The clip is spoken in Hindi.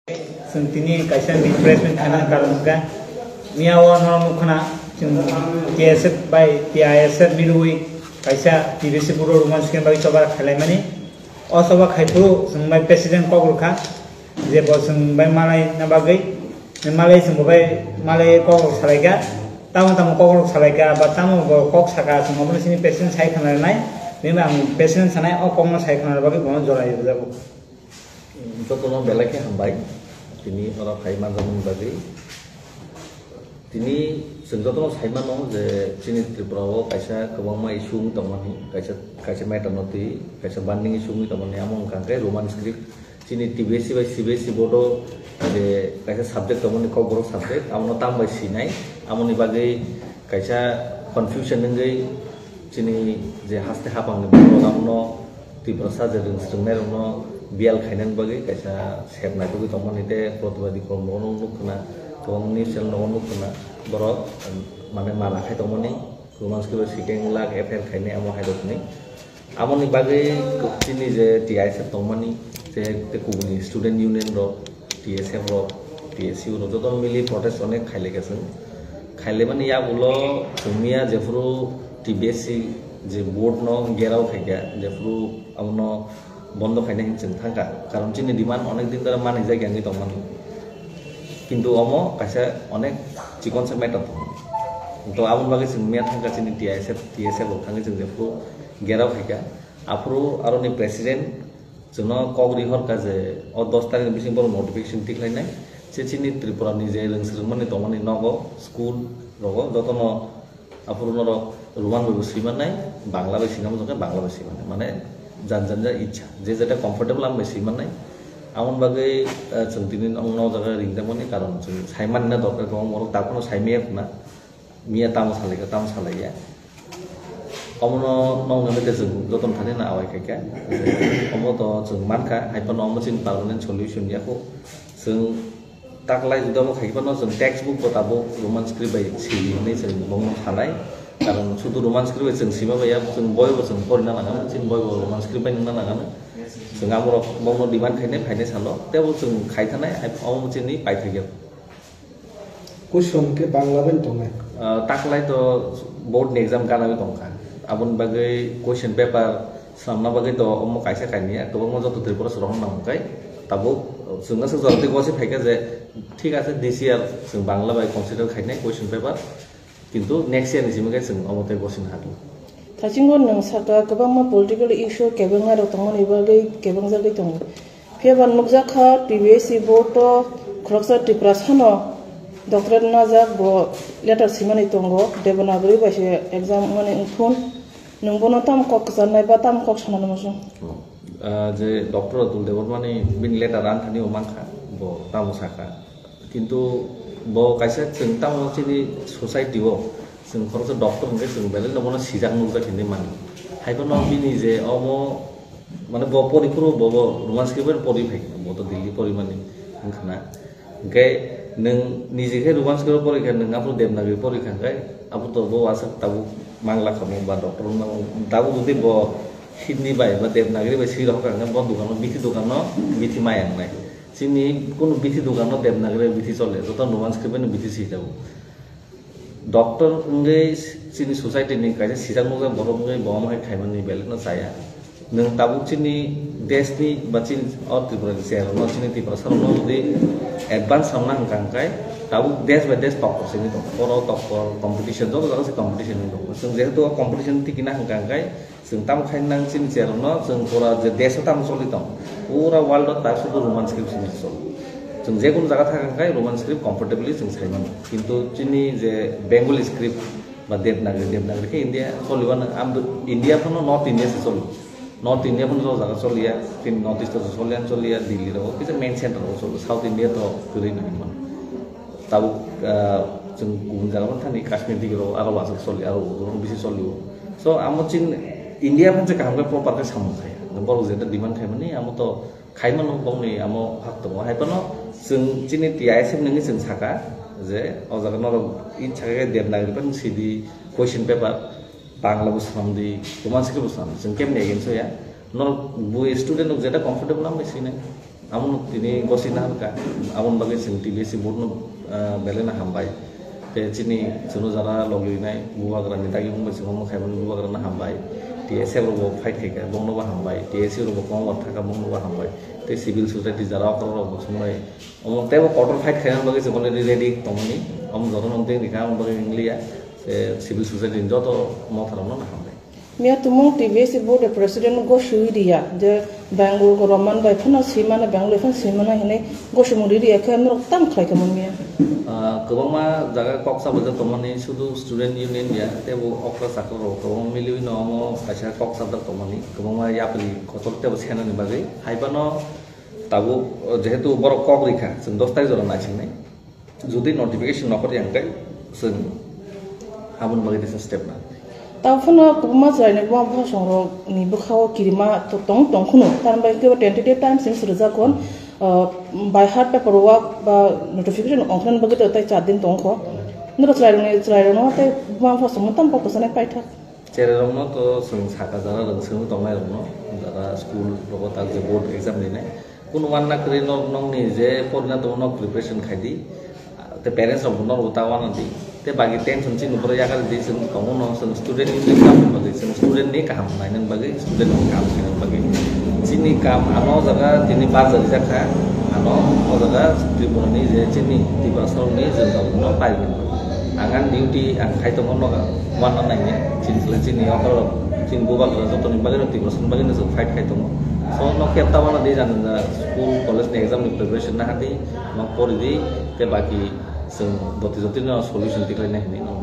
जों दिनै कायसा रिफ्रेशमेंट थानो कारनका मियावा नरमुखना जों TSF बाय TISF मिरुई कायसा TBC बुरो रोमांस के बाय सभा खालामनानै असभा खायफो जों बाय प्रेसिडेंट कग्रखा जे जों बाय मालाय ना बागै मालाय जों बाय मालाय कग्र सालायगा तामो कग्र सालायगा बा तामो कक साका जों माबोसिनि प्रेसिडेंट सायखानाय बेनो आं प्रेसिडेंट सानाय अ कग्र सायखानाय बागै बन जरायो जाबो जतनो बेलाके हामबाय दिनै अरा फाइमान जमन बागै दिनै जों जतनो साइमान दं जे चिनि त्रिपुराव कायसा गोबां इशु दंमोन कायसा मेटर नति कायसा बान्डिं इशु दंमोन आमन कांके रोमान स्क्रिप्ट चिनि TBC बाय CBSE बोर्ड जे कायसा सब्जेक्ट दंमोन को बर सब्जेक्ट आमन ताम बाय सिनाय आमनि बागै कायसा कन्फ्यूजन नंगै चिनि जे हास्ते हापांनि बोर्ड आमन त्रिपुरा साजे रोंस्रोंनाय रनो बियाल खायनान बागै कायसा सेबनाय बागै दंमोन इते प्रतिबादि कर्मनो नुखना तंनि सेल नो नुखना बर माने मालाखाय दंमोन रोमांसके सिटें लाख एफएल खायनाय आमो हायदोनि आमनि बागै चिनि जे TISF दंमोन जे कुबुनि स्टुडेन्ट यूनियन रो TSF रो TSU रो जतन मिलि प्रोटेस्ट अनेक खायलेगासन खायले माने या उलो जोंनिया जेफ्रु TBSC जे बोर्ड नो गेराव खायगा जेफ्रु आमनो बंद खायनाय हिंसन थांगा कारण चिनि डिमान्ड अनेक दिन द्वारा माने जायगानि दंमोन किन्तु अमो कायसा अनेक चिकन से मेटर तो आमन बागै जों मिया थांगा चिनि TSF थांगा जों जेफ्रु गेराव खायगा आफ्रु आरोनि प्रेसिडेंट जोंनो कग्रि हरका जे अ 10 तारिख बिसिं बर नोटिफिकेशन दिखलायनाय से चिनि त्रिपुरा नि जे रोंस्रोंमानि दंमोन नगो स्कुल रगो जतनो आफ्रु नरो रुमान बाबु सिमानाय बांला बाय सिनाम जका बांला बाय सिमानाय माने जान इच्छा जे जेटा कम्फर्टेबल आम बेसी माने आमन बागै जों दिनै नौ जगह रिंदामनि कारण जों साइमान ना दरकार दं मोर दाखनो साइमे ना मिया ताम सालाया अमनो नौनो जों जतन थाने ना आवाय खायका अमो तो जों मानखा हाइपन अमो जों पार्मानेंट सल्यूशन याखौ जों ताकलाय जुदामो खायबनो जों टेक्स्ट बुक बताबो रोमान स्क्रिप्ट बाय सिनि जों बंनो थानाय कारण सुदु रोमान स्क्रिप्ट जों सिमा बाया जों बयबो जों फरायना लागानो जों बयबो रोमान स्क्रिप्ट बाय नंना लागानो जों आमरो बंनो डिमान्ड खायनाय फायनाय सानो तेबो जों खायथानाय अमो जोंनि पाइथागेल क्वेश्चन के बांला बाय दंनाय ताकलाय तो बोर्ड एग्जाम गानाबे दंखा आबन बागै क्वेश्चन पेपर सामना बागै तो अमो कायसा खायनिया गोबां मजा तो त्रिपुरा सरहन नामखाय ताबो जोंना से जरते गसे फायका जे ठीक आसे दिस इयार जों Bangla bye consider खायनाय question paper किन्तु नेक्स्ट इयार निसिमगे जों अमते गसिन हागोन थाचिंगो नों साका गोबां मा पॉलिटिकल इशू केबंगा रो तंगन इबागै केबंग जागै दं फेबा नुकजाखा TBSC बोर्ड खरकसा त्रिपुरा सानो डॉक्टर नाजा बो लेटर सिमानि दंगो देबनागरि बासे एग्जाम माने उफुन नोंबोनो ताम कक जाननाय बा ताम कक सानानो मसु जे डॉक्टर अतुल देबरमानि बिन लेटर आनथानि अमांखा बो ताम साखा किन्तु बो कायसा जों ताम चिनि सोसाइटिव जों खरकसा डॉक्टर होनगे जों बेले नबोनो सिजां नुजाखिनि मान हायबनो बिनि जे अमो माने बो परिफुर बो रोमांस केबर परि फाय बो तो दिल्ली परि माने ओंखाना गे नों निजेखे रोमांस केबर परि खान नों आपु देबनागरि परि खांगाय आपु तो बो आसा ताबु मांगला खमो बा डॉक्टर ना ताबु जुदि बो हिन्दी बाय बा देबनागरि बाय सिरह खांगा बो दुकानो बिथि मायांनाय चिनि कोनो बिथि दुकानो देबनागरि बिथि चले जत रोमांस केबर बिथि सिजाबो डॉक्टर उंगे चिनि सोसाइटी नि कायसे सिजां मोगा बरमगे बमहाय खायमाननि बेलेनो जाया नों ताबु चिनि देशनि बा चिनि अ त्रिपुरा सेरनो चिनि त्रिपुरा सरनो जुदि एडवांस सामना हंकांकाय ताबु देश बाय देश टॉपर सिनि दं फरो टॉपर कंपटीशन जो जागा से कंपटीशन दं जों जेहेतु कंपटीशन तिकिना हंकांकाय जों ताम खायनां चिनि सेरनो जों पूरा जे देश ताम सलि दं पूरा वर्ल्ड तासु रोमान स्क्रिप्ट सिनि सल जों जेकुन जागा थाखांखाय रोमान स्क्रिप्ट कम्फर्टेबली जों सायमान किन्तु चिनि जे बेंगली स्क्रिप्ट बा देबनागरि के इंडिया सलिबानो आम इंडिया फनो नॉर्थ इंडिया से सलि नॉर्थ इंडिया फनो जो जागा सलिया फिन नॉर्थ ईस्ट तो सलियान सलिया दिल्ली रो किसे मेन सेंटर रो सलि साउथ इंडिया तो गरै नमन ताबु जों गुबुन जागा थानि काश्मीर दिगरो आरो वासक सलि आरो गुबुन बिसि सलियो सो आमो चिन इंडिया फनसे कामगे प्रॉपर के सामखाय बर जेटा डिमान्ड खायमानि आमो तो खायमान बंनि आमो हाक दङ हायपनो जों चिनि TISF नोंनि जों साका जे अजागा नर इच्छा देबनागरि पण सिदि क्वेश्चन पेपर बांला बुसनामदि रोमांस के बुसनाम जों केम नेगेन सोया नर बु स्टूडेंट जेटा कंफर्टेबल आम बेसिने amon tini gosina ka amon bagi sing TBC board no belena hambai te chini suno jara logli nai bubagra ni tagi mumbai sing mo khaiban bubagra na hambai TSA ro fight ke bongno ba hambai TSA ro ko mo thaka bongno ba hambai te civil society jara ko ro sumai amon te quarter fight khaiban bagi sing ready tomni am joron onte dikha am bagi inglia civil society joto mo thara no na hambai Mia tumong TBC board president go shui dia je Bangalore ko Roman by phana simana Bangalore phana simana hine go shumuri dia ka mer tam khai ka mon mia kobama jaga koksa baja tomani sudu student union ya te bo okra sakoro kobama miliwi no mo kaisa koksa da tomani kobama yapli kotor te bosena ni bagai haibano tabu jehetu bor kok likha sing 10 tarik jora na chingnai jodi notification nokori angkai sing abun bagai desa step na tau phana kuma jai ne bang bha songro ni bukhaw kirima to tong tong khuno tan bai ke tentative time since reja kon by hard paperwork ba notification ongkhan bagi to tai 4 din tong kho nro chrai no tai bang bha song tam ko sane pai thak chere rong no to sung saka jara rong sung tong nai rong no jara school ro ta je board exam ni nai kun wan na kre no nong ni je porna to no preparation khai di te parents of no utawana di te bagi tension chin upar ya kar di sung tong no sung student ni kam bagi sung student ni kam nai nang bagi student ni kam nang bagi chini kam ano jaga tini bar jari jakha ano o jaga tribunal ni je chini tibasol ni jeng tong no pai angan duty ang khai tong no wan nai ni chin chini okor chin buba ko to ni bagi no tibasol bagi no fight khai tong so no kepta wana di jan school college ni exam ni preparation na hati no pori di te bagi sung doti no solution tiklai na ni no